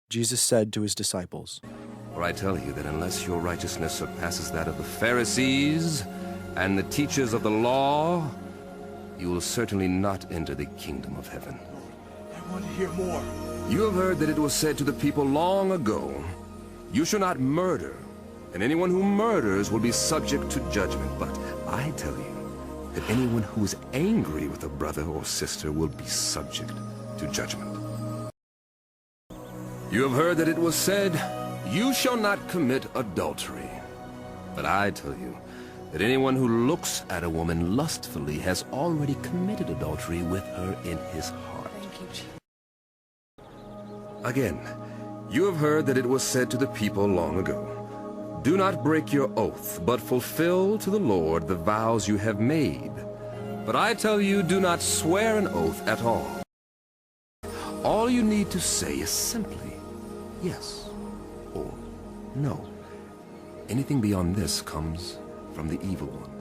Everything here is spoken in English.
Jesus said to his disciples, For I tell you that unless your righteousness surpasses that of the Pharisees and the teachers of the law, you will certainly not enter the kingdom of heaven. I want to hear more. You have heard that it was said to the people long ago, You shall not murder, and anyone who murders will be subject to judgment. But I tell you that anyone who is angry with a brother or sister will be subject to judgment. You have heard that it was said, You shall not commit adultery. But I tell you that anyone who looks at a woman lustfully has already committed adultery with her in his heart. Thank you, Jesus. Again, you have heard that it was said to the people long ago, Do not break your oath, but fulfill to the Lord the vows you have made. But I tell you, do not swear an oath at all. All you need to say is simply yes or no. Anything beyond this comes from the evil one.